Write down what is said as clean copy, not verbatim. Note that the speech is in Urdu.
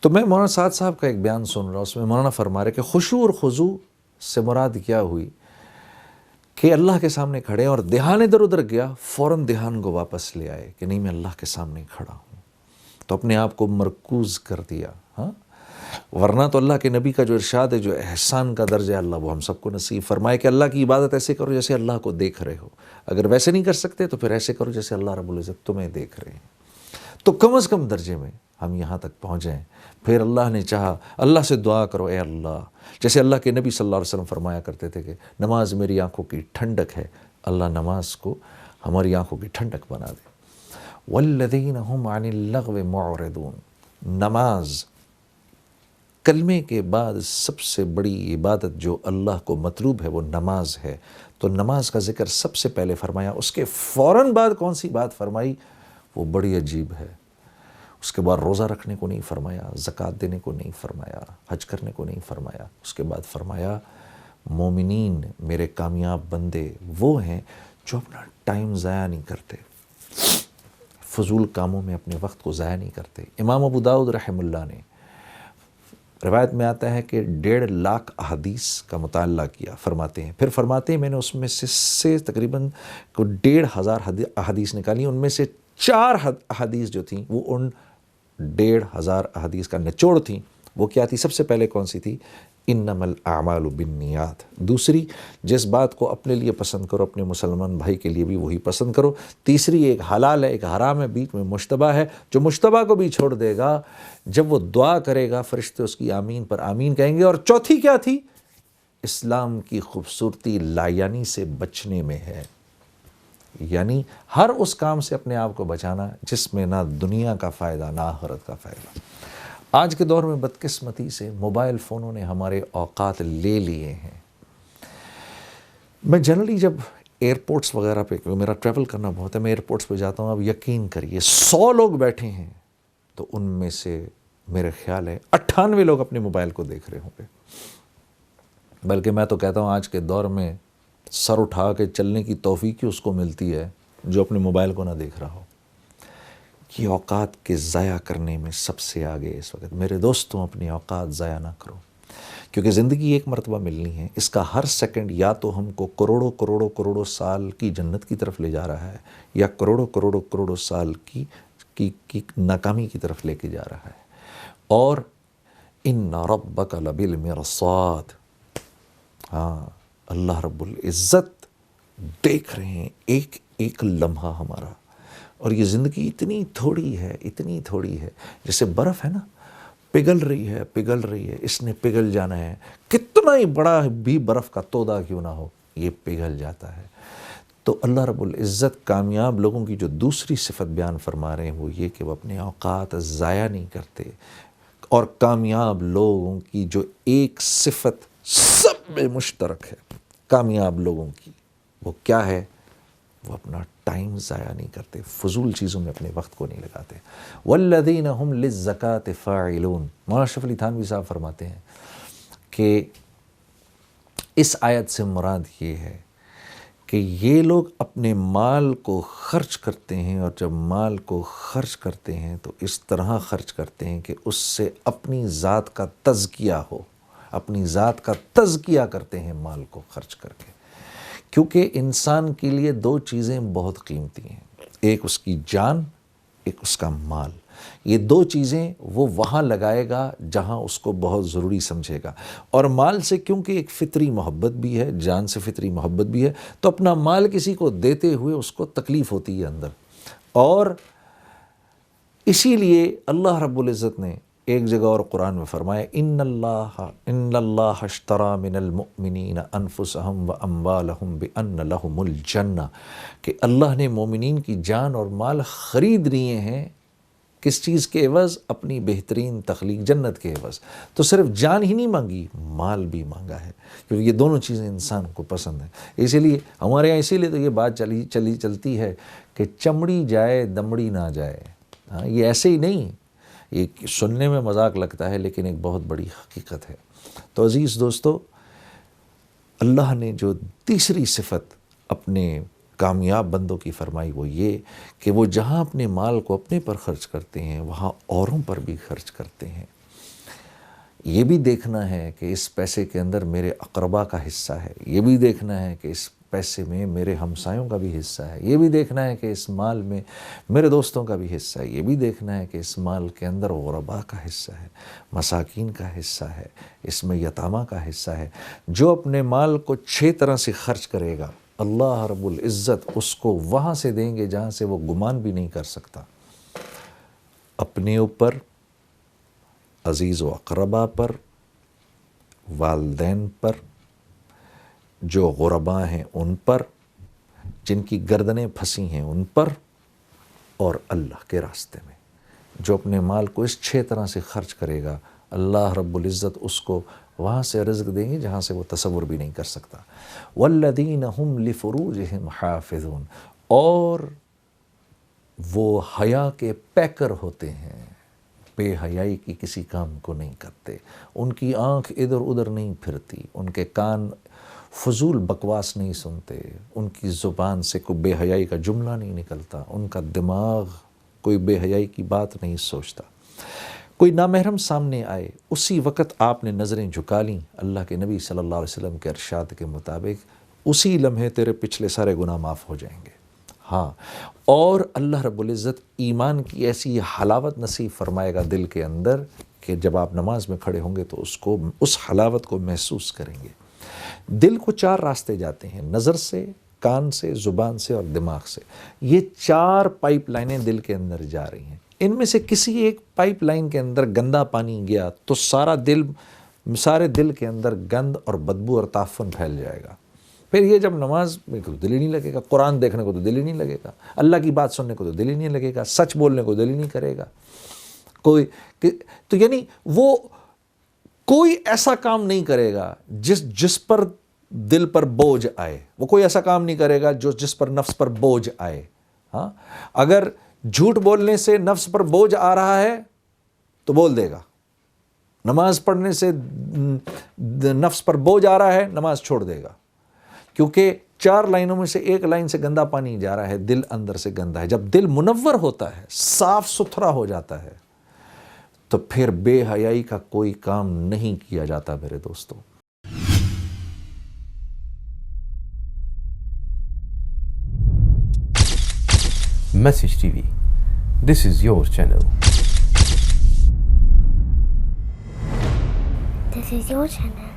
تو میں مولانا سعد صاحب کا ایک بیان سن رہا ہوں، اس میں مولانا فرما رہے کہ خشوع اور خضوع سے مراد کیا ہوئی کہ اللہ کے سامنے کھڑے اور دھیان ادھر ادھر گیا، فوراً دھیان کو واپس لے آئے کہ نہیں میں اللہ کے سامنے کھڑا ہوں، تو اپنے آپ کو مرکوز کر دیا. ہاں، ورنہ تو اللہ کے نبی کا جو ارشاد ہے، جو احسان کا درجہ ہے، اللہ وہ ہم سب کو نصیب فرمائے کہ اللہ کی عبادت ایسے کرو جیسے اللہ کو دیکھ رہے ہو. اگر ویسے نہیں کر سکتے تو پھر ایسے کرو جیسے اللہ رب العزت تمہیں دیکھ رہے ہیں. تو کم از کم درجے میں ہم یہاں تک پہنچیں. پھر اللہ نے چاہا، اللہ سے دعا کرو اے اللہ، جیسے اللہ کے نبی صلی اللہ علیہ وسلم فرمایا کرتے تھے کہ نماز میری آنکھوں کی ٹھنڈک ہے. اللہ نماز کو ہماری آنکھوں کی ٹھنڈک بنا دے. والذین هم عن اللغو معرضون. نماز کلمے کے بعد سب سے بڑی عبادت جو اللہ کو مطلوب ہے وہ نماز ہے. تو نماز کا ذکر سب سے پہلے فرمایا، اس کے فوراً بعد کون سی بات فرمائی وہ بڑی عجیب ہے. اس کے بعد روزہ رکھنے کو نہیں فرمایا، زکوٰۃ دینے کو نہیں فرمایا، حج کرنے کو نہیں فرمایا. اس کے بعد فرمایا مومنین میرے کامیاب بندے وہ ہیں جو اپنا ٹائم ضائع نہیں کرتے، فضول کاموں میں اپنے وقت کو ضائع نہیں کرتے. امام ابو داؤد رحمہ اللہ نے روایت میں آتا ہے کہ 1.5 لاکھ احادیث کا مطالعہ کیا. فرماتے ہیں، پھر فرماتے ہیں میں نے اس میں سے تقریباً 1,500 احادیث نکالی. ان میں سے 4 احادیث جو تھیں وہ ان 1,500 احادیث کا نچوڑ تھیں. وہ کیا تھی؟ سب سے پہلے کون سی تھی؟ انما الاعمال بالنیات. دوسری، جس بات کو اپنے لیے پسند کرو اپنے مسلمان بھائی کے لیے بھی وہی پسند کرو. تیسری، ایک حلال ہے ایک حرام ہے، بیچ میں مشتبہ ہے، جو مشتبہ کو بھی چھوڑ دے گا جب وہ دعا کرے گا فرشتے اس کی آمین پر آمین کہیں گے. اور چوتھی کیا تھی؟ اسلام کی خوبصورتی لایانی سے بچنے میں ہے. یعنی ہر اس کام سے اپنے آپ کو بچانا جس میں نہ دنیا کا فائدہ نہ آخرت کا فائدہ. آج کے دور میں بدقسمتی سے موبائل فونوں نے ہمارے اوقات لے لیے ہیں. میں جنرلی جب ایئرپورٹس وغیرہ پہ، میرا ٹریول کرنا بہت ہے، میں ایئرپورٹس پہ جاتا ہوں. اب یقین کریے 100 لوگ بیٹھے ہیں تو ان میں سے میرے خیال ہے 98 لوگ اپنے موبائل کو دیکھ رہے ہوں گے. بلکہ میں تو کہتا ہوں آج کے دور میں سر اٹھا کے چلنے کی توفیق ہی اس کو ملتی ہے جو اپنے موبائل کو نہ دیکھ رہا ہو. یہ اوقات کے ضائع کرنے میں سب سے آگے اس وقت. میرے دوستوں اپنے اوقات ضائع نہ کرو، کیونکہ زندگی ایک مرتبہ ملنی ہے. اس کا ہر سیکنڈ یا تو ہم کو کروڑوں کروڑوں کروڑوں سال کی جنت کی طرف لے جا رہا ہے، یا کروڑوں کروڑوں کروڑوں سال کی ناکامی کی طرف لے کے جا رہا ہے. اور ان ربک لبالمرصاد. ہاں، اللہ رب العزت دیکھ رہے ہیں ایک ایک لمحہ ہمارا. اور یہ زندگی اتنی تھوڑی ہے، اتنی تھوڑی ہے، جیسے برف ہے نا، پگھل رہی ہے پگھل رہی ہے، اس نے پگھل جانا ہے. کتنا ہی بڑا بھی برف کا تودہ کیوں نہ ہو، یہ پگھل جاتا ہے. تو اللہ رب العزت کامیاب لوگوں کی جو دوسری صفت بیان فرما رہے ہیں وہ یہ کہ وہ اپنے اوقات ضائع نہیں کرتے. اور کامیاب لوگوں کی جو ایک صفت سب میں مشترک ہے کامیاب لوگوں کی، وہ کیا ہے؟ وہ اپنا ٹائم ضائع نہیں کرتے، فضول چیزوں میں اپنے وقت کو نہیں لگاتے. والذین هم للزکاة فاعلون. مولانا اشرف علی تھانوی صاحب فرماتے ہیں کہ اس آیت سے مراد یہ ہے کہ یہ لوگ اپنے مال کو خرچ کرتے ہیں، اور جب مال کو خرچ کرتے ہیں تو اس طرح خرچ کرتے ہیں کہ اس سے اپنی ذات کا تزکیہ ہو. اپنی ذات کا تزکیہ کرتے ہیں مال کو خرچ کر کے. کیونکہ انسان کے لیے 2 چیزیں بہت قیمتی ہیں، ایک اس کی جان، ایک اس کا مال. یہ 2 چیزیں وہ وہاں لگائے گا جہاں اس کو بہت ضروری سمجھے گا. اور مال سے کیونکہ ایک فطری محبت بھی ہے، جان سے فطری محبت بھی ہے، تو اپنا مال کسی کو دیتے ہوئے اس کو تکلیف ہوتی ہے اندر. اور اسی لیے اللہ رب العزت نے ایک جگہ اور قرآن میں فرمایا ان اللہ اشتری من المؤمنین انفسهم واموالهم بان لهم الجنہ، کہ اللہ نے مومنین کی جان اور مال خرید لیے ہیں. کس چیز کے عوض؟ اپنی بہترین تخلیق جنت کے عوض. تو صرف جان ہی نہیں مانگی، مال بھی مانگا ہے، کیونکہ یہ دونوں چیزیں انسان کو پسند ہیں. اسی لیے ہمارے یہاں اسی لیے تو یہ بات چلتی ہے کہ چمڑی جائے دمڑی نہ جائے. ہاں، یہ ایسے ہی نہیں، یہ سننے میں مذاق لگتا ہے لیکن ایک بہت بڑی حقیقت ہے. تو عزیز دوستو، اللہ نے جو تیسری صفت اپنے کامیاب بندوں کی فرمائی وہ یہ کہ وہ جہاں اپنے مال کو اپنے پر خرچ کرتے ہیں وہاں اوروں پر بھی خرچ کرتے ہیں. یہ بھی دیکھنا ہے کہ اس پیسے کے اندر میرے اقربا کا حصہ ہے، یہ بھی دیکھنا ہے کہ اس پیسے میں میرے ہمسایوں کا بھی حصہ ہے، یہ بھی دیکھنا ہے کہ اس مال میں میرے دوستوں کا بھی حصہ ہے، یہ بھی دیکھنا ہے کہ اس مال کے اندر غربا کا حصہ ہے، مساکین کا حصہ ہے، اس میں یتامہ کا حصہ ہے۔ جو اپنے مال کو 6 طرح سے خرچ کرے گا، اللہ رب العزت اس کو وہاں سے دیں گے جہاں سے وہ گمان بھی نہیں کر سکتا۔ اپنے اوپر، عزیز و اقربا پر، والدین پر، جو غربا ہیں ان پر، جن کی گردنیں پھنسی ہیں ان پر، اور اللہ کے راستے میں۔ جو اپنے مال کو اس 6 طرح سے خرچ کرے گا، اللہ رب العزت اس کو وہاں سے رزق دیں گے جہاں سے وہ تصور بھی نہیں کر سکتا۔ والذین هم لفروجہم حافظون، اور وہ حیا کے پیکر ہوتے ہیں، بے حیائی کی کسی کام کو نہیں کرتے، ان کی آنکھ ادھر ادھر نہیں پھرتی، ان کے کان فضول بکواس نہیں سنتے، ان کی زبان سے کوئی بے حیائی کا جملہ نہیں نکلتا، ان کا دماغ کوئی بے حیائی کی بات نہیں سوچتا۔ کوئی نامحرم سامنے آئے، اسی وقت آپ نے نظریں جھکا لیں، اللہ کے نبی صلی اللہ علیہ وسلم کے ارشاد کے مطابق اسی لمحے تیرے پچھلے سارے گناہ معاف ہو جائیں گے۔ ہاں، اور اللہ رب العزت ایمان کی ایسی حلاوت نصیب فرمائے گا دل کے اندر کہ جب آپ نماز میں کھڑے ہوں گے تو اس حلاوت کو محسوس کریں گے۔ دل کو 4 راستے جاتے ہیں، نظر سے، کان سے، زبان سے اور دماغ سے۔ یہ 4 پائپ لائنیں دل کے اندر جا رہی ہیں۔ ان میں سے کسی ایک پائپ لائن کے اندر گندا پانی گیا تو سارے دل کے اندر گند اور بدبو اور تعفن پھیل جائے گا۔ پھر یہ جب نماز میں تو دل ہی نہیں لگے گا، قرآن دیکھنے کو تو دل ہی نہیں لگے گا، اللہ کی بات سننے کو تو دل ہی نہیں لگے گا، سچ بولنے کو دل ہی نہیں کرے گا تو یعنی وہ کوئی ایسا کام نہیں کرے گا جس پر دل پر بوجھ آئے، وہ کوئی ایسا کام نہیں کرے گا جس پر نفس پر بوجھ آئے۔ ہاں، اگر جھوٹ بولنے سے نفس پر بوجھ آ رہا ہے تو بول دے گا، نماز پڑھنے سے نفس پر بوجھ آ رہا ہے نماز چھوڑ دے گا، کیونکہ 4 لائنوں میں سے ایک لائن سے گندا پانی جا رہا ہے، دل اندر سے گندا ہے۔ جب دل منور ہوتا ہے، صاف ستھرا ہو جاتا ہے، تو پھر بے حیائی کا کوئی کام نہیں کیا جاتا میرے دوستو۔ Message TV. This is your channel. This is your channel.